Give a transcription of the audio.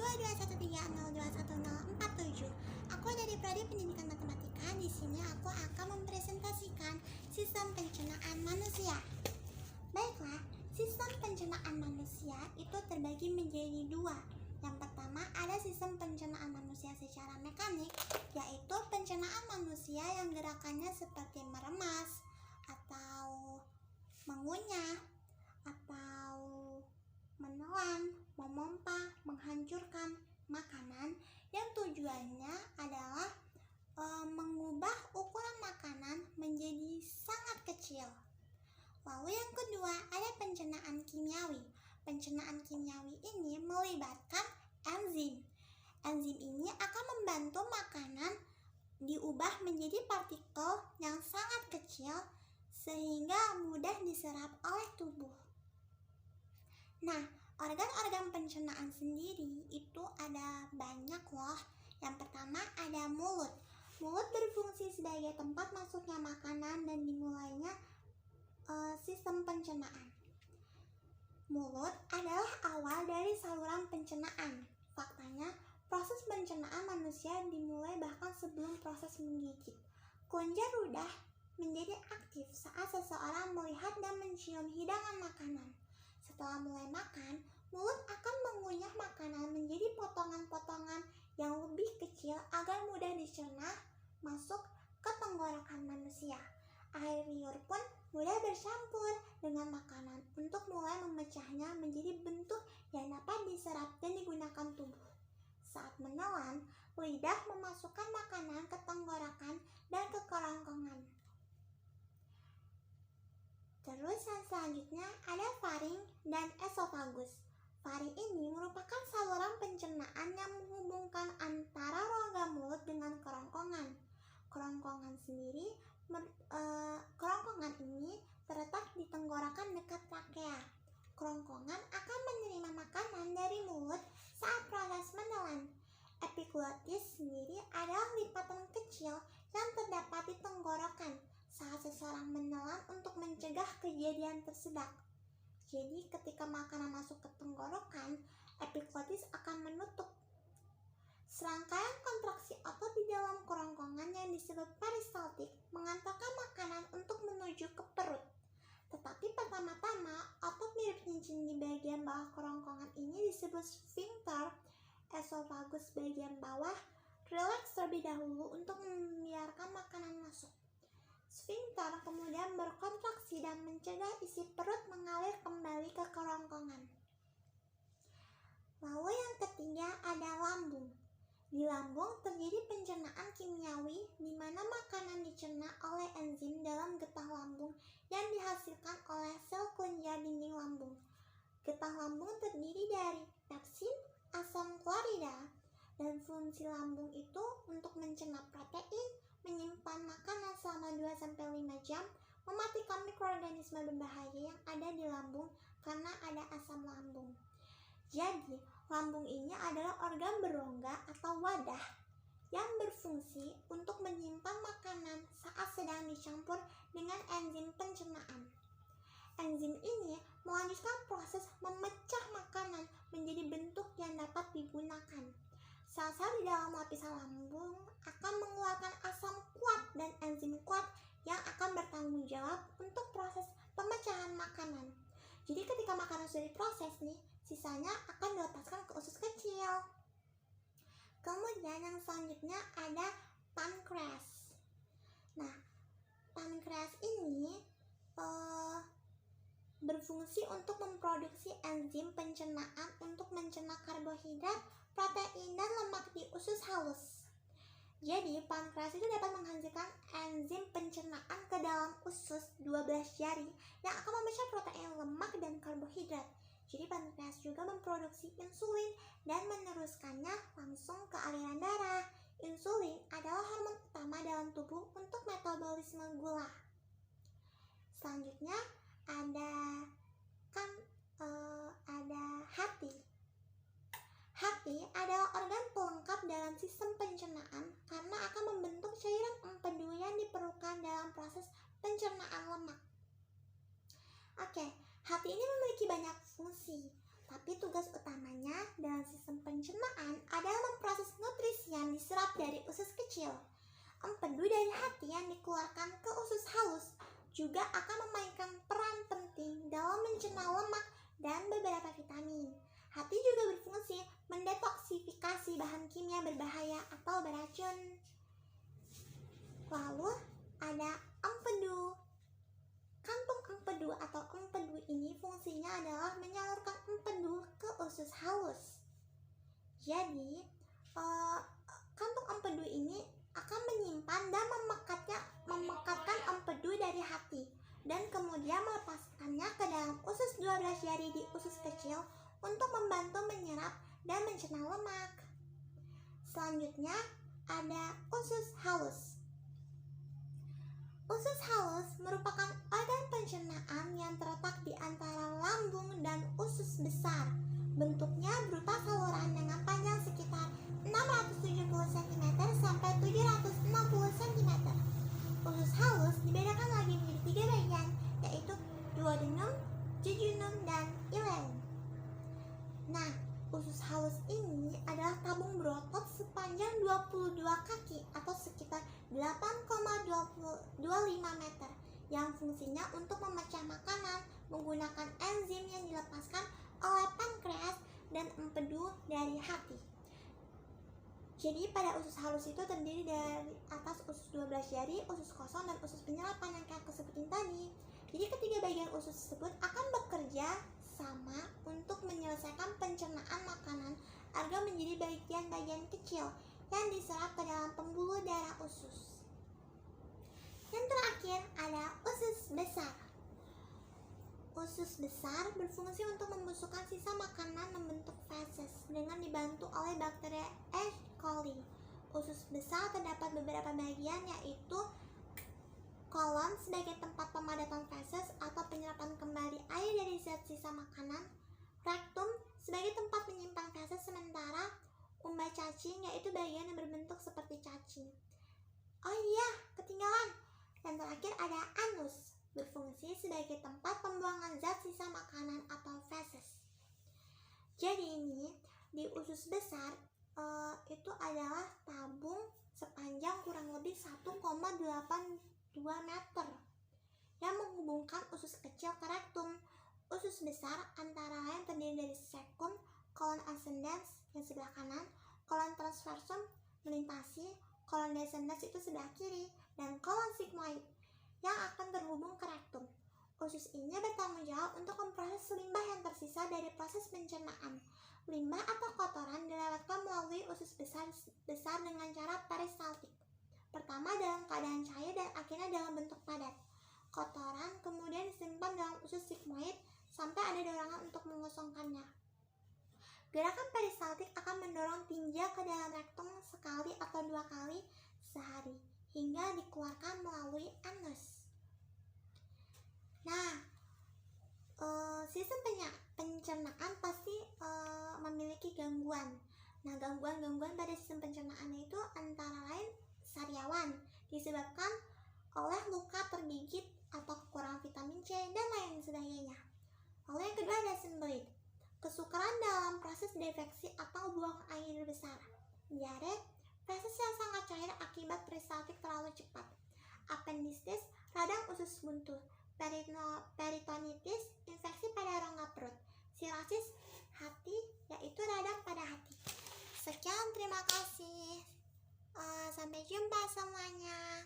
221302147. Aku dari Prodi Pendidikan Matematika. Di sini aku akan mempresentasikan sistem pencernaan manusia. Baiklah, sistem pencernaan manusia itu terbagi menjadi dua. Yang pertama ada sistem pencernaan manusia secara mekanik, yaitu pencernaan manusia yang gerakannya seperti meremas atau mengunyah atau menelan, memompa, menghancurkan makanan yang tujuannya adalah mengubah ukuran makanan menjadi sangat kecil. Lalu yang kedua ada pencernaan kimiawi. Pencernaan kimiawi ini melibatkan enzim. Enzim ini akan membantu makanan diubah menjadi partikel yang sangat kecil sehingga mudah diserap oleh tubuh. Nah, organ-organ pencernaan sendiri itu ada banyak loh. Yang pertama ada mulut. Mulut berfungsi sebagai tempat masuknya makanan dan dimulainya sistem pencernaan. Mulut adalah awal dari saluran pencernaan. Faktanya, proses pencernaan manusia dimulai bahkan sebelum proses menggigit. Kelenjar ludah menjadi aktif saat seseorang melihat dan mencium hidangan makanan. Setelah mulai makan, mulut akan mengunyah makanan menjadi potongan-potongan yang lebih kecil agar mudah dicerna masuk ke tenggorokan manusia. Air liur pun mudah bercampur dengan makanan untuk mulai memecahnya menjadi bentuk yang dapat diserap dan digunakan tubuh. Saat menelan, lidah memasukkan makanan ke tenggorokan dan ke kerongkongan. Terus yang selanjutnya ada faring dan esofagus. Faring ini merupakan saluran pencernaan yang menghubungkan antara rongga mulut dengan kerongkongan. Kerongkongan ini terletak di tenggorokan dekat trakea. Kerongkongan akan menerima makanan dari mulut saat proses menelan. Epiglotis sendiri adalah lipatan kecil yang terdapat di tenggorokan saat seseorang menelan untuk mencegah kejadian tersedak. Jadi ketika makanan masuk ke tenggorokan, epiglotis akan menutup. Serangkaian kontraksi otot di dalam kerongkongan yang disebut peristaltik mengantarkan makanan untuk menuju ke perut. Tetapi pertama-tama, otot mirip cincin di bagian bawah kerongkongan ini disebut sphincter. Esofagus bagian bawah rileks terlebih dahulu untuk membiarkan makanan masuk. Sphincter kemudian berkontraksi dan mencegah isi perut mengalir kembali ke kerongkongan. Lalu yang ketiga ada lambung. Di lambung terjadi pencernaan kimiawi di mana makanan dicerna oleh enzim dalam getah lambung yang dihasilkan oleh sel kelenjar dinding lambung. Getah lambung terdiri dari pepsin, asam klorida, dan fungsi lambung itu untuk mencerna protein, menyimpan makanan selama 2-5 jam, mematikan mikroorganisme berbahaya yang ada di lambung karena ada asam lambung. Jadi, lambung ini adalah organ berongga atau wadah yang berfungsi untuk menyimpan makanan saat sedang dicampur dengan enzim pencernaan. Enzim ini melanjutkan proses memecah makanan menjadi bentuk yang dapat digunakan. Sel-sel di dalam lapisan lambung akan mengeluarkan asam kuat dan enzim kuat yang akan bertanggung jawab untuk proses pemecahan makanan. Jadi ketika makanan sudah diproses nih, sisanya akan dilepaskan ke usus kecil. Kemudian yang selanjutnya ada pankreas. Nah, pankreas ini berfungsi untuk memproduksi enzim pencernaan untuk mencerna karbohidrat, protein, dan lemak di usus halus. Jadi, pankreas itu dapat menghasilkan enzim pencernaan ke dalam usus 12 jari yang akan memecah protein, lemak, dan karbohidrat. Jadi, pankreas juga memproduksi insulin dan meneruskannya langsung ke aliran darah. Insulin adalah hormon utama dalam tubuh untuk metabolisme gula. Selanjutnya ada hati. Hati adalah organ pelengkap dalam sistem pencernaan karena akan membentuk cairan empedu yang diperlukan dalam proses pencernaan lemak. Oke, hati ini memiliki banyak fungsi, tapi tugas utamanya dalam sistem pencernaan pencernaan adalah memproses nutrisi yang diserap dari usus kecil. Empedu dari hati yang dikeluarkan ke usus halus juga akan memainkan peran penting dalam mencerna lemak dan beberapa vitamin. Hati juga berfungsi mendetoksifikasi bahan kimia berbahaya atau beracun. Lalu ada empedu. Kantung empedu atau empedu ini fungsinya adalah menyalurkan empedu ke usus halus. Jadi, kantung empedu ini akan menyimpan dan memekatkan empedu dari hati dan kemudian melepaskannya ke dalam usus 12 jari di usus kecil untuk membantu menyerap dan mencerna lemak. Selanjutnya ada usus halus. Usus halus merupakan organ pencernaan yang terletak di antara lambung dan usus besar. Bentuknya berupa saluran dengan panjang sekitar 670 cm sampai 760 cm. Usus halus dibedakan lagi menjadi 3 bagian, yaitu duodenum, jejunum, dan ileum. Nah, usus halus ini adalah tabung berotot sepanjang 22 kaki atau sekitar 8,25 meter yang fungsinya untuk memecah makanan menggunakan enzim yang dilepaskan oleh pankreas dan empedu dari hati. Jadi pada usus halus itu terdiri dari atas usus 12 jari, usus kosong, dan usus penyerapan yang kayak aku sebutin tadi. Jadi ketiga bagian usus tersebut akan bekerja sama untuk menyelesaikan pencernaan makanan agar menjadi bagian-bagian kecil yang diserap ke dalam pembuluh darah usus. Yang terakhir ada usus besar. Usus besar berfungsi untuk membusukkan sisa makanan membentuk feses dengan dibantu oleh bakteri E. coli. Usus besar terdapat beberapa bagian, yaitu kolon sebagai tempat pemadatan feses atau penyerapan kembali air dari zat sisa makanan, rektum sebagai tempat menyimpan feses sementara, umba cacing yaitu bagian yang berbentuk seperti cacing. Oh iya, ketinggalan. Dan terakhir ada anus, berfungsi sebagai tempat pembuangan zat sisa makanan atau feses. Jadi ini di usus besar itu adalah tabung sepanjang kurang lebih 1,82 meter yang menghubungkan usus kecil ke rektum. Usus besar antara lain terdiri dari cecum, kolon ascendens yang sebelah kanan, kolon transversum melintasi, kolon descendens itu sebelah kiri, dan kolon sigmoid yang akan terhubung ke rektum. Usus ini bertanggung jawab untuk memproses limbah yang tersisa dari proses pencernaan. Limbah atau kotoran dilewatkan melalui usus besar dengan cara peristaltik. Pertama dalam keadaan cair dan akhirnya dalam bentuk padat. Kotoran kemudian disimpan dalam usus sigmoid sampai ada dorongan untuk mengosongkannya. Gerakan peristaltik akan mendorong tinja ke dalam rektum sekali atau 2 kali sehari hingga dikeluarkan melalui anus. Nah, sistem pencernaan pasti memiliki gangguan. Nah, gangguan-gangguan pada sistem pencernaan itu antara lain sariawan, disebabkan oleh luka tergigit atau kekurangan vitamin C dan lain sebagainya. Lalu yang kedua ada sembelit, kesukaran dalam proses defeksi atau buang air besar. Diare, feses yang sangat cair akibat peristaltik terlalu cepat. Appendistis, radang usus buntu. Peritonitis, infeksi pada rongga perut. Sirosis hati, yaitu radang pada hati. Sekian, terima kasih. Sampai jumpa semuanya.